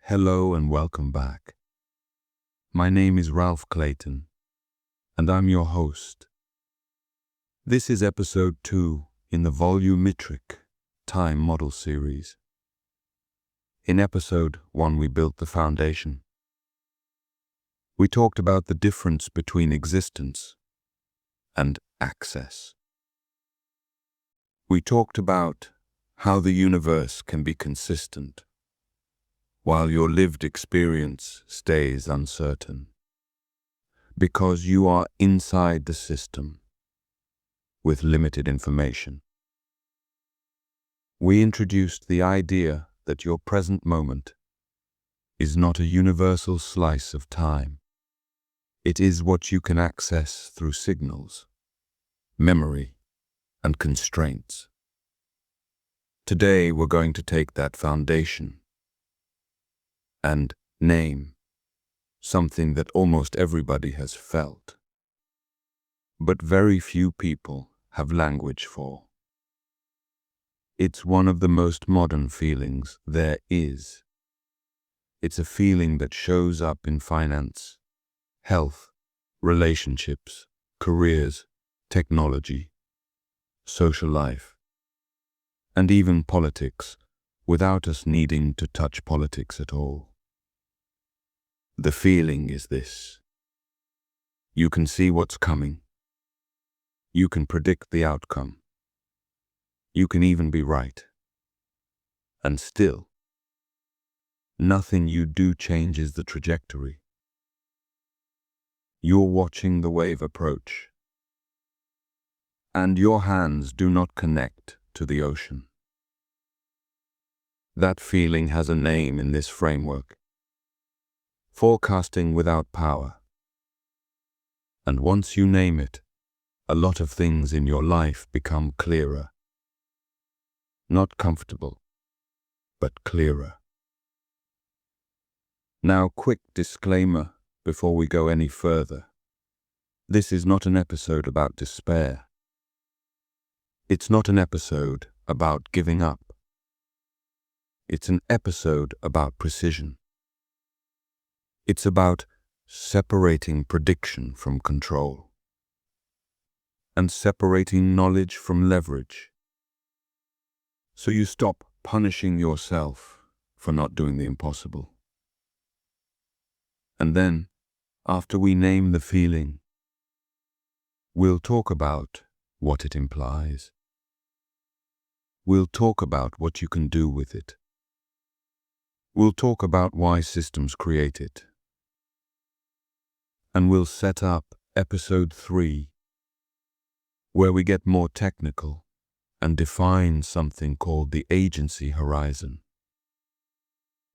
Hello and welcome back. My name is Ralph Clayton, and I'm your host. This is episode 2 in the Volumetric Time Model series. In episode 1, we built the foundation. We talked about the difference between existence and access. We talked about how the universe can be consistent while your lived experience stays uncertain, because you are inside the system with limited information. We introduced the idea that your present moment is not a universal slice of time. It is what you can access through signals, memory, and constraints. Today we're going to take that foundation and name something that almost everybody has felt, but very few people have language for. It's one of the most modern feelings there is. It's a feeling that shows up in finance, health, relationships, careers, technology, social life, and even politics, without us needing to touch politics at all. The feeling is this: you can see what's coming. You can predict the outcome. You can even be right. And still, nothing you do changes the trajectory. You're watching the wave approach, and your hands do not connect to the ocean. That feeling has a name in this framework: forecasting without power. And once you name it, a lot of things in your life become clearer. Not comfortable, but clearer. Now, quick disclaimer before we go any further. This is not an episode about despair. It's not an episode about giving up. It's an episode about precision. It's about separating prediction from control, and separating knowledge from leverage, so you stop punishing yourself for not doing the impossible. And then, after we name the feeling, we'll talk about what it implies. We'll talk about what you can do with it. We'll talk about why systems create it. And we'll set up episode 3, where we get more technical and define something called the agency horizon.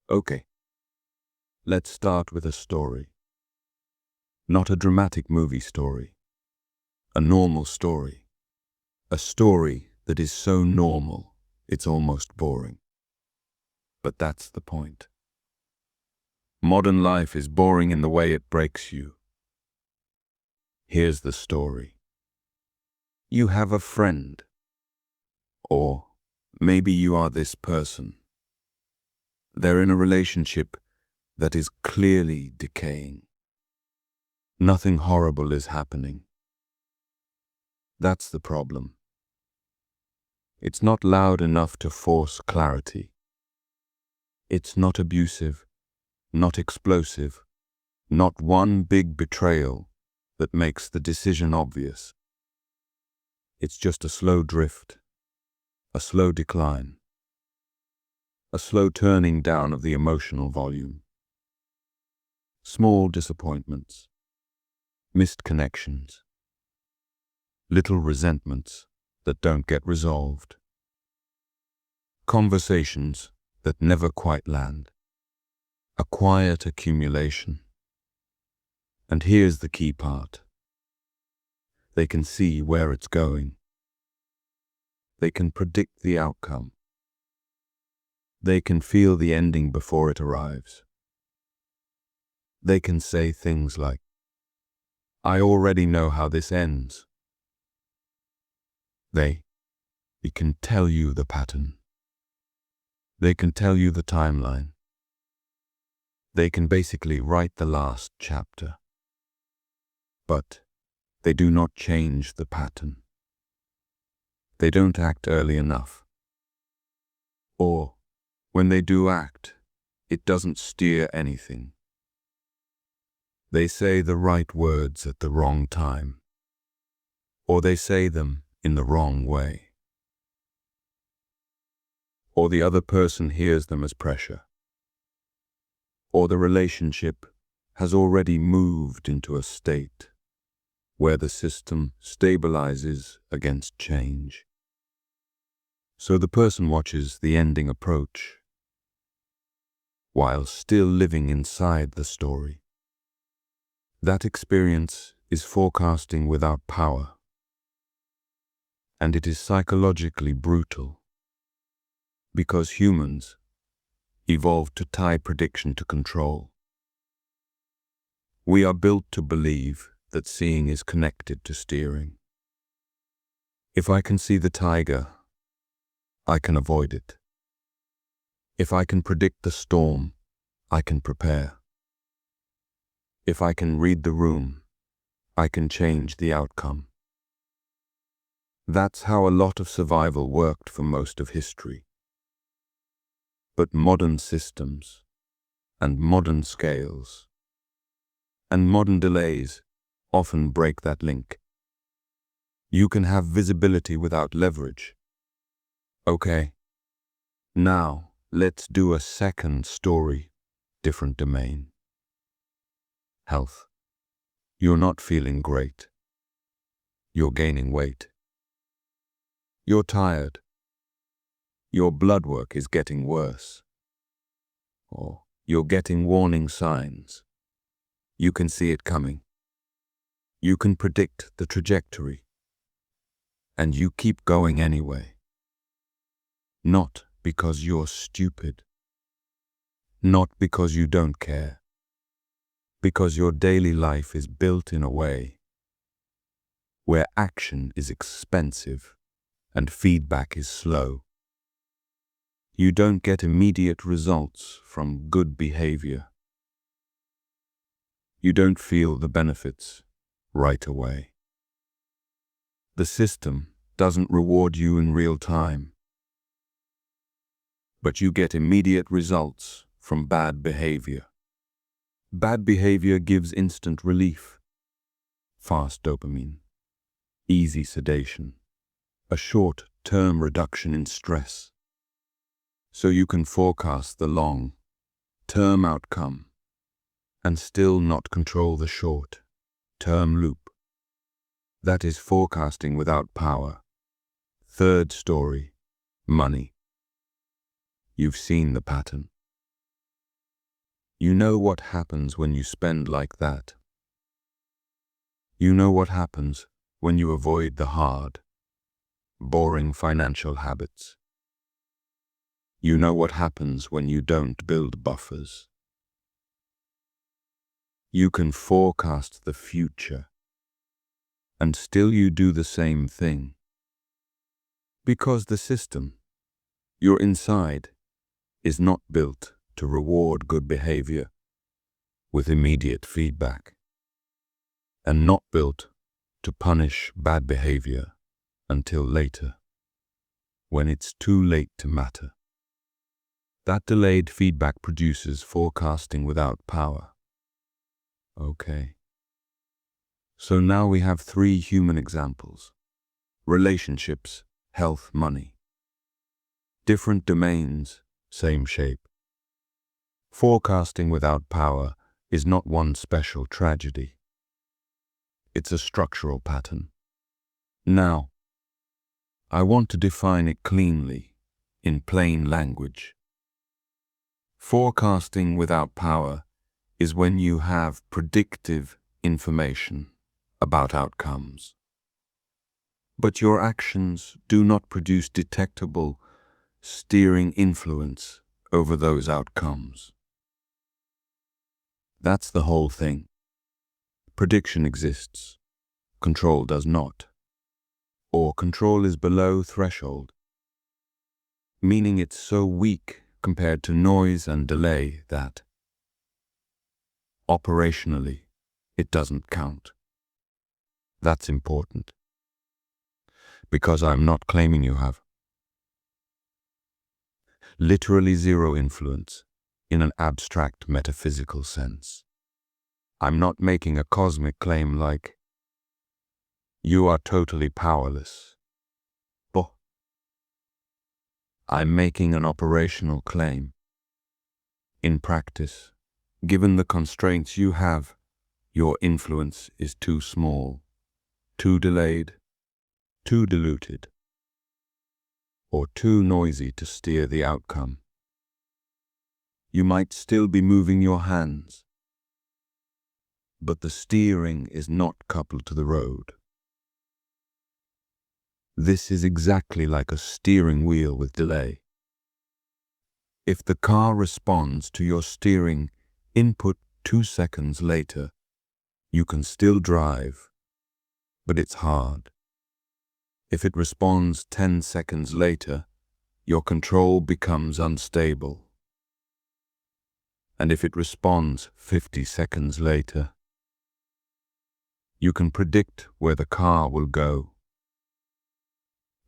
Okay, let's start with a story. Not a dramatic movie story. A normal story. A story that is so normal it's almost boring. But that's the point. Modern life is boring in the way it breaks you. Here's the story. You have a friend. Or maybe you are this person. They're in a relationship that is clearly decaying. Nothing horrible is happening. That's the problem. It's not loud enough to force clarity. It's not abusive, not explosive, not one big betrayal that makes the decision obvious. It's just a slow drift, a slow decline, a slow turning down of the emotional volume. Small disappointments, missed connections, little resentments that don't get resolved, conversations that never quite land, a quiet accumulation. And here's the key part. They can see where it's going. They can predict the outcome. They can feel the ending before it arrives. They can say things like, "I already know how this ends." They can tell you the pattern. They can tell you the timeline. They can basically write the last chapter, but they do not change the pattern. They don't act early enough. Or, when they do act, it doesn't steer anything. They say the right words at the wrong time, or they say them in the wrong way, or the other person hears them as pressure, or the relationship has already moved into a state where the system stabilizes against change. So the person watches the ending approach while still living inside the story. That experience is forecasting without power, and it is psychologically brutal because humans evolved to tie prediction to control. We are built to believe that seeing is connected to steering. If I can see the tiger, I can avoid it. If I can predict the storm, I can prepare. If I can read the room, I can change the outcome. That's how a lot of survival worked for most of history. But modern systems, and modern scales, and modern delays often break that link. You can have visibility without leverage. Okay, now let's do a second story, different domain. Health. You're not feeling great. You're gaining weight. You're tired. Your blood work is getting worse. Or you're getting warning signs. You can see it coming. You can predict the trajectory. And you keep going anyway. Not because you're stupid. Not because you don't care. Because your daily life is built in a way where action is expensive and feedback is slow. You don't get immediate results from good behavior. You don't feel the benefits right away. The system doesn't reward you in real time, but you get immediate results from bad behavior. Bad behavior gives instant relief, fast dopamine, easy sedation, a short-term reduction in stress. So you can forecast the long-term outcome and still not control the short-term loop. That is forecasting without power. Third story, money. You've seen the pattern. You know what happens when you spend like that. You know what happens when you avoid the hard, boring financial habits. You know what happens when you don't build buffers. You can forecast the future, and still you do the same thing. Because the system, you're inside, is not built to reward good behavior with immediate feedback, and not built to punish bad behavior until later, when it's too late to matter. That delayed feedback produces forecasting without power. Okay. So now we have 3 human examples: relationships, health, money. Different domains, same shape. Forecasting without power is not one special tragedy. It's a structural pattern. Now, I want to define it cleanly, in plain language. Forecasting without power is when you have predictive information about outcomes, but your actions do not produce detectable, steering influence over those outcomes. That's the whole thing. Prediction exists, control does not, or control is below threshold, meaning it's so weak compared to noise and delay that Operationally, it doesn't count. That's important, because I'm not claiming you have literally zero influence in an abstract metaphysical sense. I'm not making a cosmic claim like, you are totally powerless. But I'm making an operational claim. In practice, given the constraints you have, your influence is too small, too delayed, too diluted, or too noisy to steer the outcome. You might still be moving your hands, but the steering is not coupled to the road. This is exactly like a steering wheel with delay. If the car responds to your steering input 2 seconds later, you can still drive, but it's hard. If it responds 10 seconds later, your control becomes unstable. And if it responds 50 seconds later, you can predict where the car will go.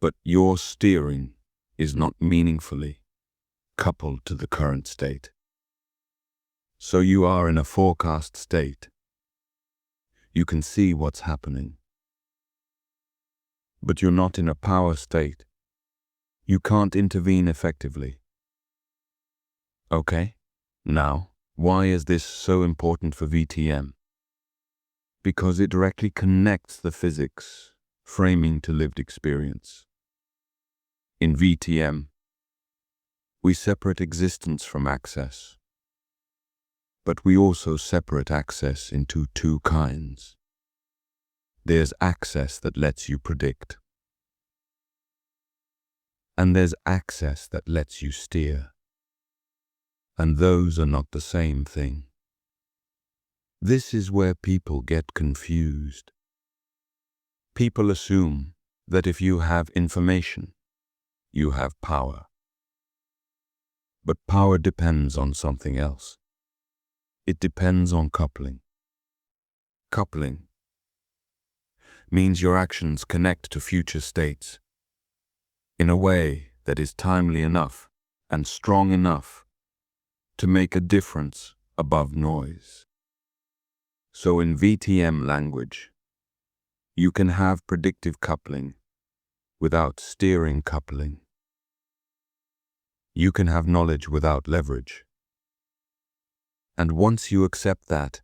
But your steering is not meaningfully coupled to the current state. So you are in a forecast state. You can see what's happening. But you're not in a power state. You can't intervene effectively. Okay, now, why is this so important for VTM? Because it directly connects the physics, framing to lived experience. In VTM, we separate existence from access. But we also separate access into 2 kinds. There's access that lets you predict. And there's access that lets you steer. And those are not the same thing. This is where people get confused. People assume that if you have information, you have power. But power depends on something else. It depends on coupling. Coupling means your actions connect to future states in a way that is timely enough and strong enough to make a difference above noise. So in VTM language, you can have predictive coupling without steering coupling. You can have knowledge without leverage. And once you accept that,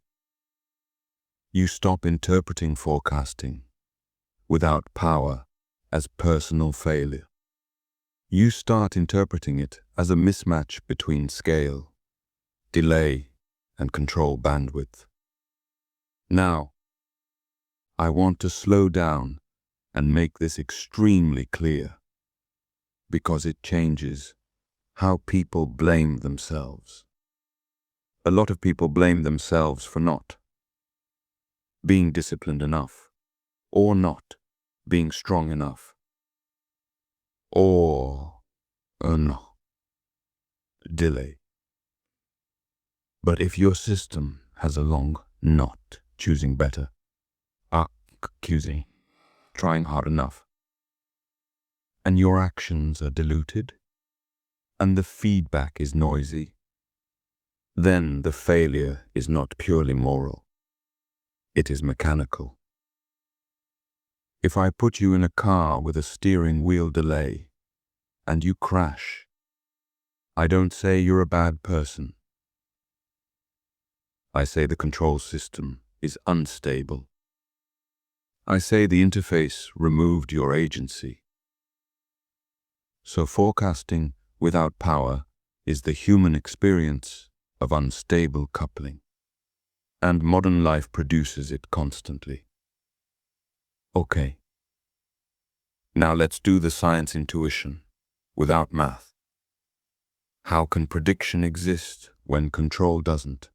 you stop interpreting forecasting without power as personal failure. You start interpreting it as a mismatch between scale, delay, and control bandwidth. Now, I want to slow down and make this extremely clear, because it changes how people blame themselves. A lot of people blame themselves for not being disciplined enough, or not being strong enough, or no, delay. But if your system has a long not choosing better, accusing, trying hard enough, and your actions are diluted, and the feedback is noisy, then the failure is not purely moral. It is mechanical. If I put you in a car with a steering wheel delay, and you crash, I don't say you're a bad person. I say the control system is unstable. I say the interface removed your agency. So forecasting without power is the human experience of unstable coupling. And modern life produces it constantly. Okay. Now let's do the science intuition without math. How can prediction exist when control doesn't?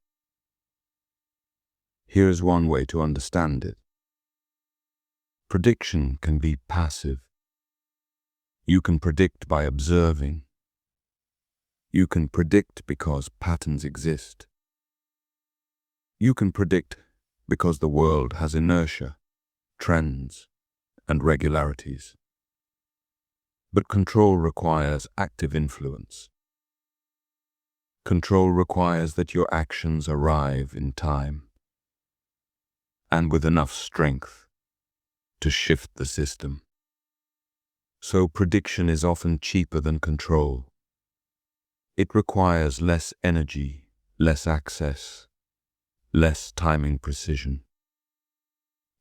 Here's one way to understand it. Prediction can be passive. You can predict by observing. You can predict because patterns exist. You can predict because the world has inertia, trends, and regularities. But control requires active influence. Control requires that your actions arrive in time and with enough strength to shift the system. So prediction is often cheaper than control. It requires less energy, less access, less timing precision.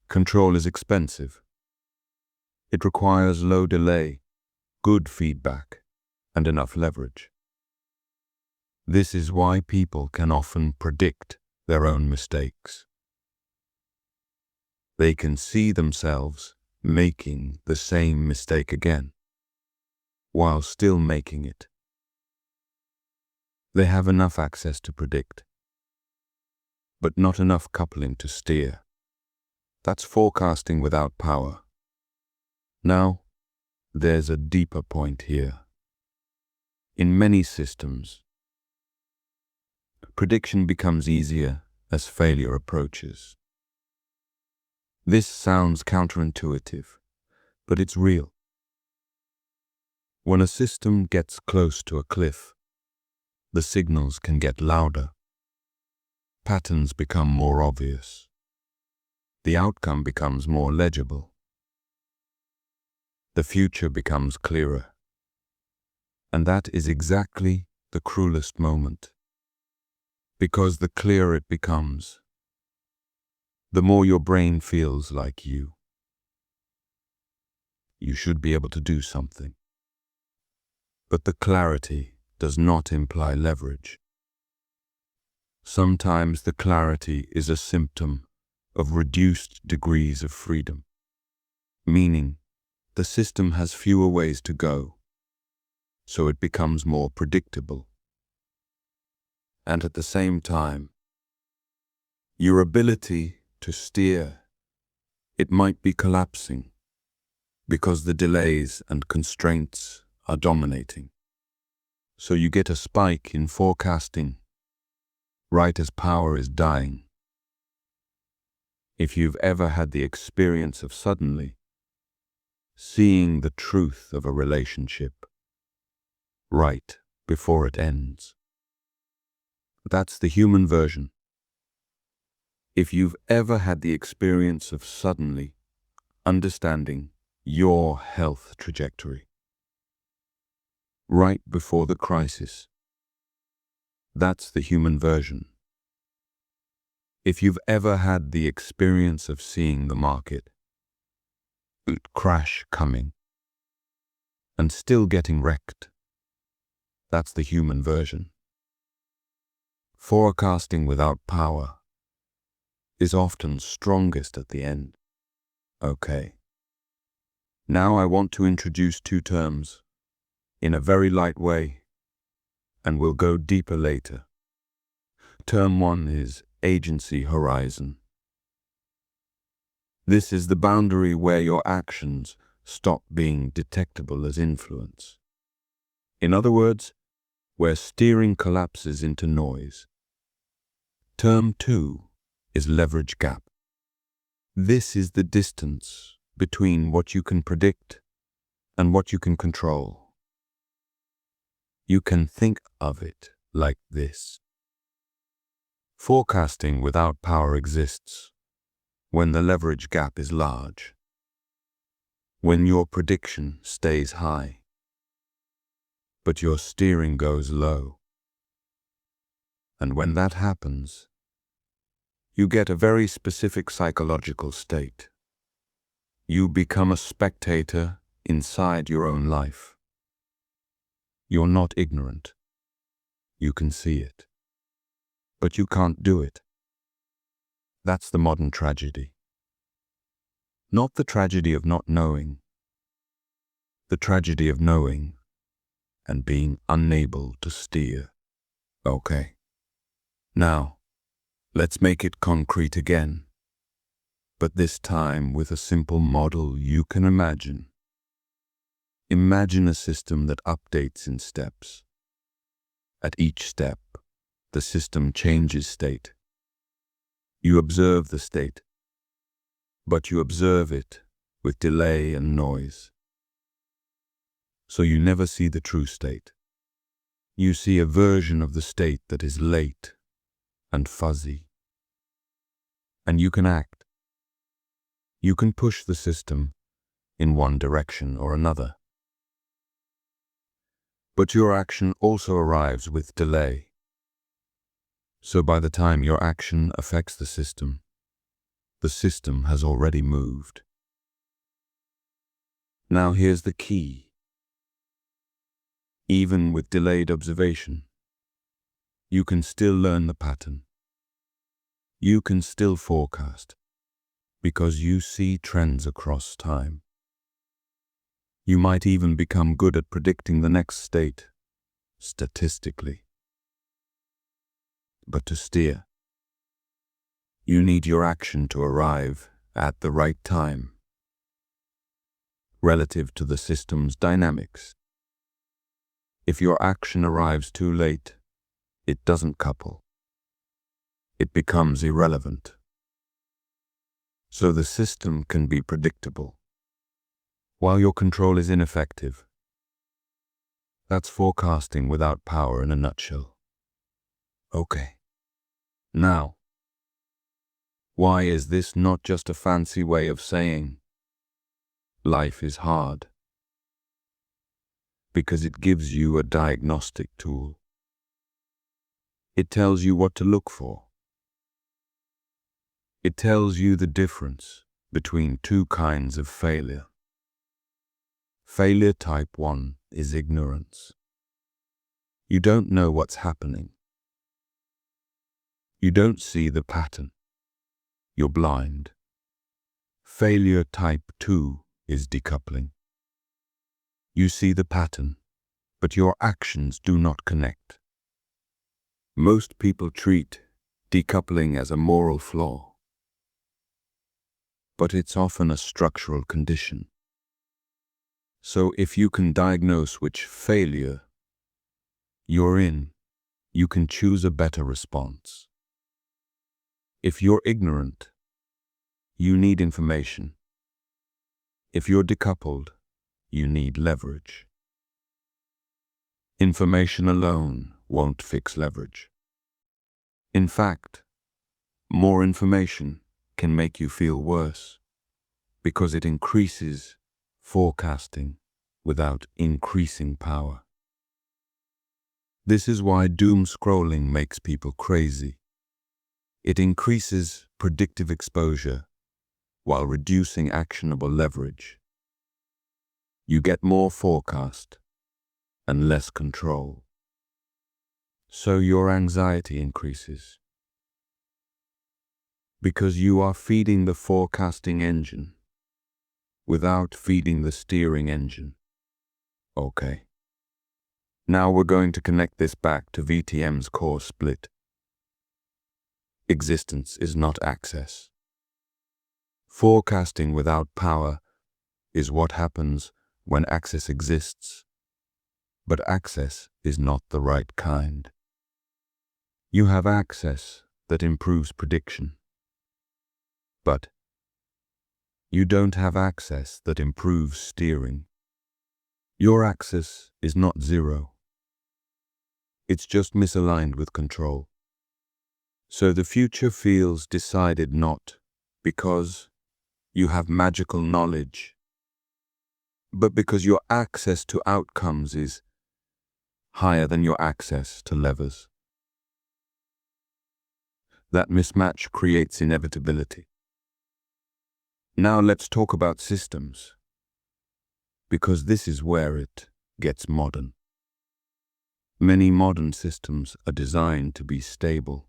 Control is expensive. It requires low delay, good feedback, and enough leverage. This is why people can often predict their own mistakes. They can see themselves making the same mistake again, while still making it. They have enough access to predict, but not enough coupling to steer. That's forecasting without power. Now, there's a deeper point here. In many systems, prediction becomes easier as failure approaches. This sounds counterintuitive, but it's real. When a system gets close to a cliff, the signals can get louder. Patterns become more obvious. The outcome becomes more legible. The future becomes clearer. And that is exactly the cruelest moment. Because the clearer it becomes, the more your brain feels like you. You should be able to do something. But the clarity does not imply leverage. Sometimes the clarity is a symptom of reduced degrees of freedom, meaning the system has fewer ways to go, so it becomes more predictable. And at the same time, your ability to steer, it might be collapsing because the delays and constraints are dominating. So you get a spike in forecasting right as power is dying. If you've ever had the experience of suddenly seeing the truth of a relationship right before it ends, that's the human version. If you've ever had the experience of suddenly understanding your health trajectory right before the crisis, that's the human version. If you've ever had the experience of seeing the market crash coming and still getting wrecked, that's the human version. Forecasting without power is often strongest at the end. Okay. Now I want to introduce two terms in a very light way, and we'll go deeper later. Term one is agency horizon. This is the boundary where your actions stop being detectable as influence. In other words, where steering collapses into noise. Term two is leverage gap. This is the distance between what you can predict and what you can control. You can think of it like this. Forecasting without power exists when the leverage gap is large, when your prediction stays high, but your steering goes low. And when that happens, you get a very specific psychological state. You become a spectator inside your own life. You're not ignorant. You can see it. But you can't do it. That's the modern tragedy. Not the tragedy of not knowing. The tragedy of knowing and being unable to steer. Okay. Now, let's make it concrete again. But this time with a simple model you can imagine. Imagine a system that updates in steps. At each step, the system changes state. You observe the state, but you observe it with delay and noise. So you never see the true state. You see a version of the state that is late and fuzzy. And you can act. You can push the system in one direction or another. But your action also arrives with delay. So by the time your action affects the system has already moved. Now here's the key. Even with delayed observation, you can still learn the pattern. You can still forecast, because you see trends across time. You might even become good at predicting the next state, statistically. But to steer, you need your action to arrive at the right time, relative to the system's dynamics. If your action arrives too late, it doesn't couple. It becomes irrelevant. So the system can be predictable, while your control is ineffective. That's forecasting without power in a nutshell. Okay. Now, why is this not just a fancy way of saying life is hard? Because it gives you a diagnostic tool. It tells you what to look for. It tells you the difference between two kinds of failure. Failure type 1 is ignorance. You don't know what's happening. You don't see the pattern. You're blind. Failure type 2 is decoupling. You see the pattern, but your actions do not connect. Most people treat decoupling as a moral flaw, but it's often a structural condition. So if you can diagnose which failure you're in, you can choose a better response. If you're ignorant, you need information. If you're decoupled, you need leverage. Information alone won't fix leverage. In fact, more information can make you feel worse because it increases forecasting without increasing power. This is why doom scrolling makes people crazy. It increases predictive exposure while reducing actionable leverage. You get more forecast and less control. So your anxiety increases because you are feeding the forecasting engine without feeding the steering engine. Okay. Now we're going to connect this back to VTM's core split. Existence is not access. Forecasting without power is what happens when access exists, but access is not the right kind. You have access that improves prediction, but you don't have access that improves steering. Your access is not zero. It's just misaligned with control. So the future feels decided not because you have magical knowledge, but because your access to outcomes is higher than your access to levers. That mismatch creates inevitability. Now let's talk about systems, because this is where it gets modern. Many modern systems are designed to be stable.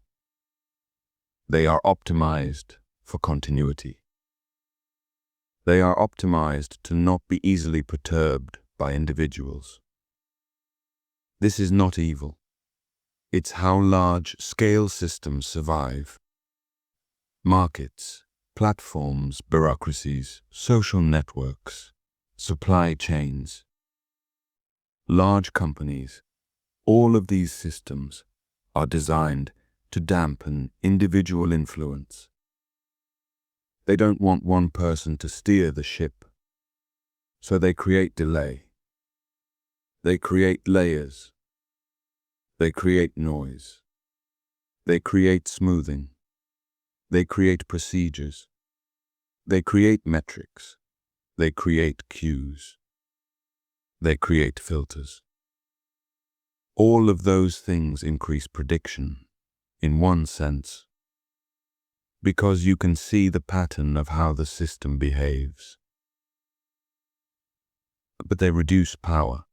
They are optimized for continuity. They are optimized to not be easily perturbed by individuals. This is not evil. It's how large-scale systems survive. Markets, platforms, bureaucracies, social networks, supply chains, large companies, all of these systems are designed to dampen individual influence. They don't want one person to steer the ship, so they create delay. They create layers. They create noise. They create smoothing. They create procedures. They create metrics. They create cues. They create filters. All of those things increase prediction, in one sense, because you can see the pattern of how the system behaves. But they reduce power,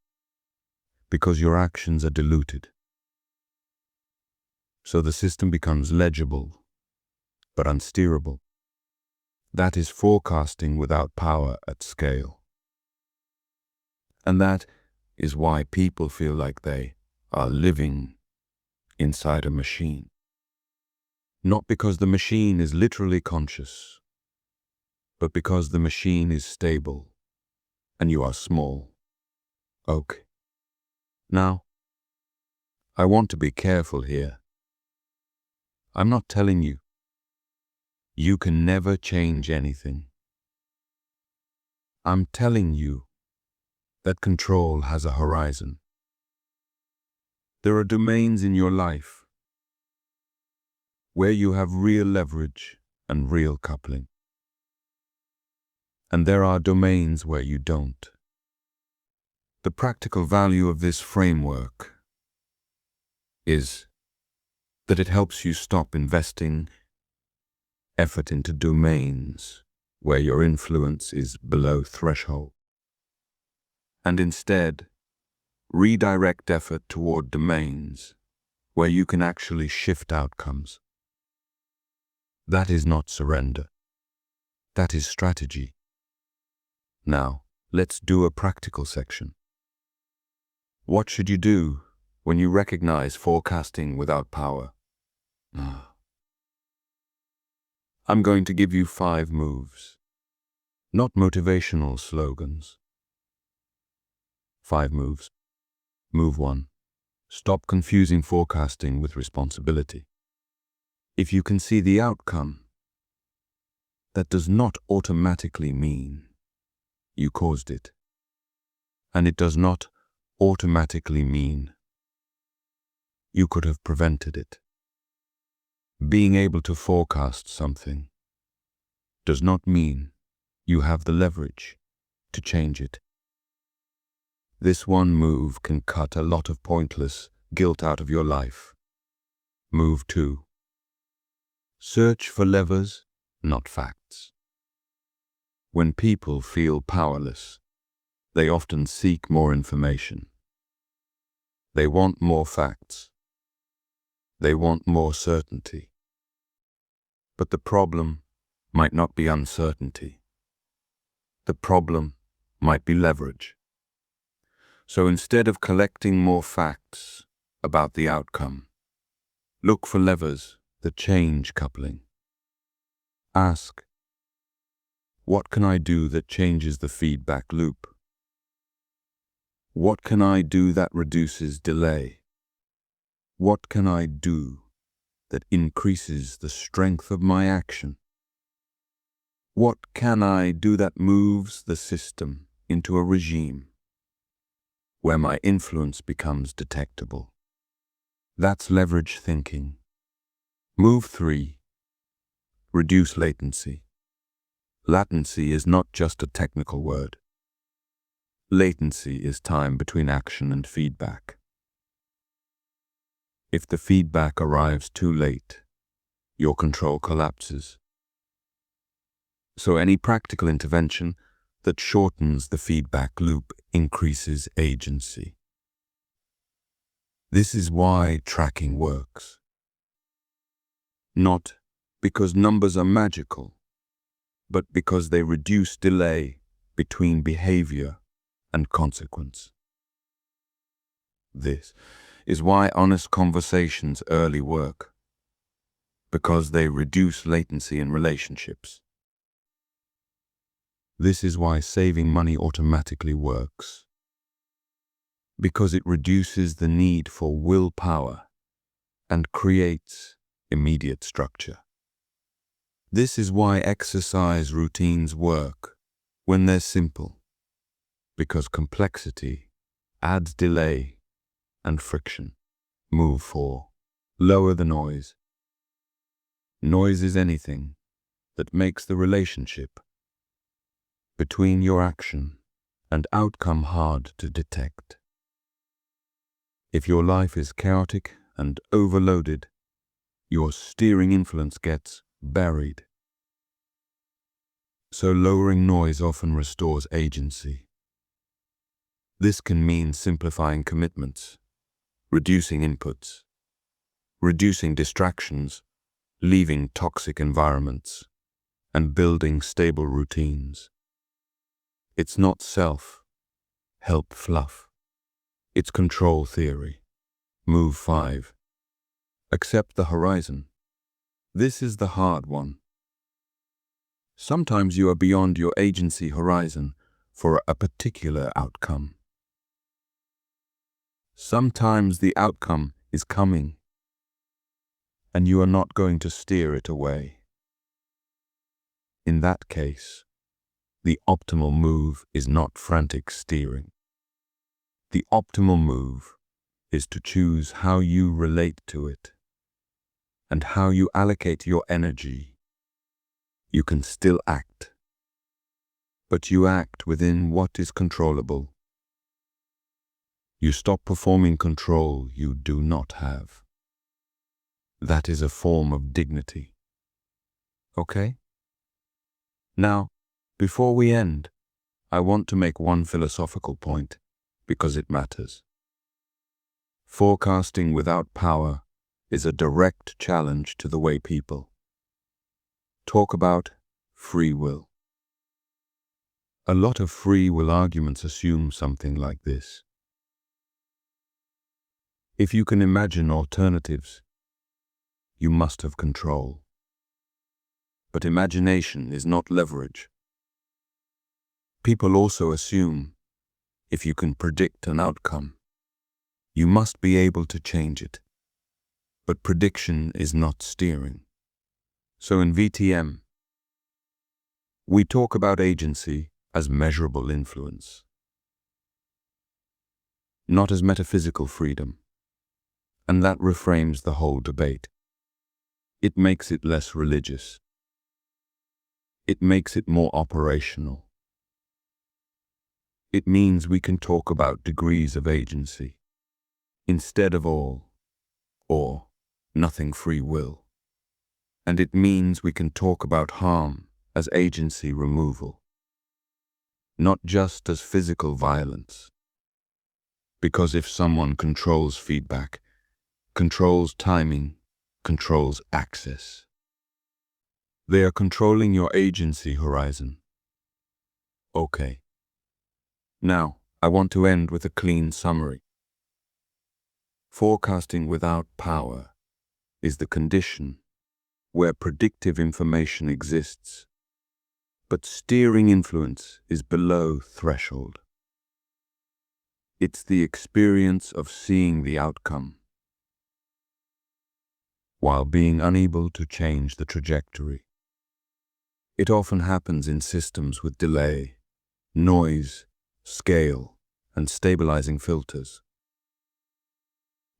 because your actions are diluted. So the system becomes legible, but unsteerable. That is forecasting without power at scale. And that is why people feel like they are living inside a machine. Not because the machine is literally conscious, but because the machine is stable and you are small. Okay. Now, I want to be careful here. I'm not telling you you can never change anything. I'm telling you that control has a horizon. There are domains in your life where you have real leverage and real coupling. And there are domains where you don't. The practical value of this framework is that it helps you stop investing effort into domains where your influence is below threshold, and instead redirect effort toward domains where you can actually shift outcomes. That is not surrender. That is strategy. Now, let's do a practical section. What should you do when you recognize forecasting without power? I'm going to give you 5 moves, not motivational slogans. 5 moves. Move 1. Stop confusing forecasting with responsibility. If you can see the outcome, that does not automatically mean you caused it. And it does not automatically mean you could have prevented it. Being able to forecast something does not mean you have the leverage to change it. This one move can cut a lot of pointless guilt out of your life. Move 2. Search for levers, not facts. When people feel powerless, they often seek more information. They want more facts. They want more certainty. But the problem might not be uncertainty. The problem might be leverage. So instead of collecting more facts about the outcome, look for levers that change coupling. Ask, what can I do that changes the feedback loop? What can I do that reduces delay? What can I do that increases the strength of my action? What can I do that moves the system into a regime where my influence becomes detectable? That's leverage thinking. Move 3. Reduce latency. Latency is not just a technical word. Latency is time between action and feedback. If the feedback arrives too late, your control collapses. So any practical intervention that shortens the feedback loop increases agency. This is why tracking works. Not because numbers are magical, but because they reduce delay between behavior and consequence. This is why honest conversations early work, because they reduce latency in relationships. This is why saving money automatically works, because it reduces the need for willpower and creates immediate structure. This is why exercise routines work when they're simple, because complexity adds delay and friction. Move 4. Lower the noise. Noise is anything that makes the relationship between your action and outcome hard to detect. If your life is chaotic and overloaded, your steering influence gets buried. So lowering noise often restores agency. This can mean simplifying commitments, reducing inputs, reducing distractions, leaving toxic environments, and building stable routines. It's not self-help fluff. It's control theory. Move 5. Accept the horizon. This is the hard one. Sometimes you are beyond your agency horizon for a particular outcome. Sometimes the outcome is coming, and you are not going to steer it away. In that case, the optimal move is not frantic steering. The optimal move is to choose how you relate to it and how you allocate your energy. You can still act, but you act within what is controllable. You stop performing control you do not have. That is a form of dignity. Okay? Now, before we end, I want to make one philosophical point because it matters. Forecasting without power is a direct challenge to the way people talk about free will. A lot of free will arguments assume something like this. If you can imagine alternatives, you must have control. But imagination is not leverage. People also assume if you can predict an outcome, you must be able to change it. But prediction is not steering. So in VTM, we talk about agency as measurable influence, not as metaphysical freedom. And that reframes the whole debate. It makes it less religious. It makes it more operational. It means we can talk about degrees of agency instead of all or nothing free will. And it means we can talk about harm as agency removal, not just as physical violence. Because if someone controls feedback, controls timing, controls access, they are controlling your agency horizon. Okay. Now, I want to end with a clean summary. Forecasting without power is the condition where predictive information exists, but steering influence is below threshold. It's the experience of seeing the outcome while being unable to change the trajectory. It often happens in systems with delay, noise, scale, and stabilizing filters.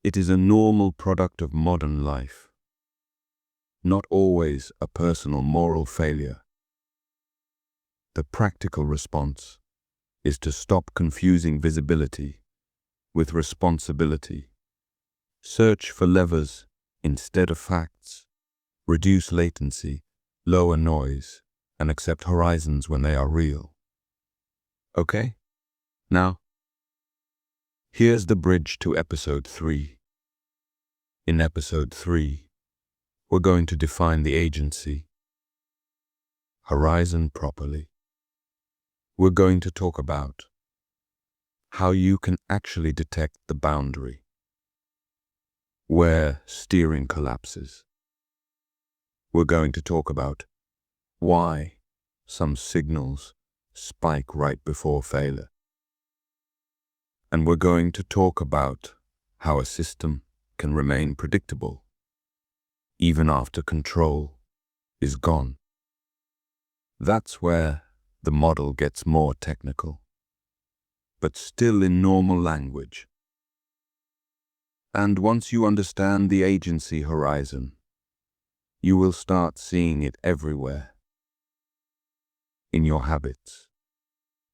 It is a normal product of modern life, not always a personal moral failure. The practical response is to stop confusing visibility with responsibility. Search for levers instead of facts. Reduce latency, lower noise, and accept horizons when they are real. Okay? Now, here's the bridge to episode 3. In episode 3, we're going to define the agency horizon properly. We're going to talk about how you can actually detect the boundary where steering collapses. We're going to talk about why some signals spike right before failure. And we're going to talk about how a system can remain predictable even after control is gone. That's where the model gets more technical, but still in normal language. And once you understand the agency horizon, you will start seeing it everywhere. In your habits,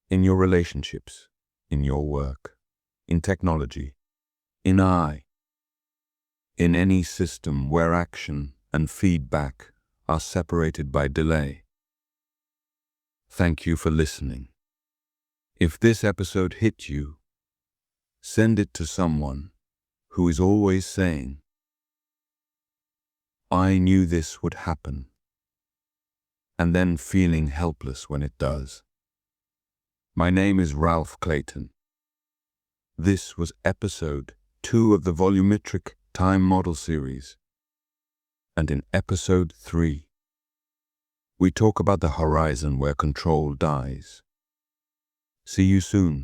in your relationships, in your work, in technology, in in any system where action and feedback are separated by delay. Thank you for listening. If this episode hit you, send it to someone who is always saying, "I knew this would happen," and then feeling helpless when it does. My name is Ralph Clayton. This was episode 2 of the Volumetric Time Model series. And in episode 3, we talk about the horizon where control dies. See you soon.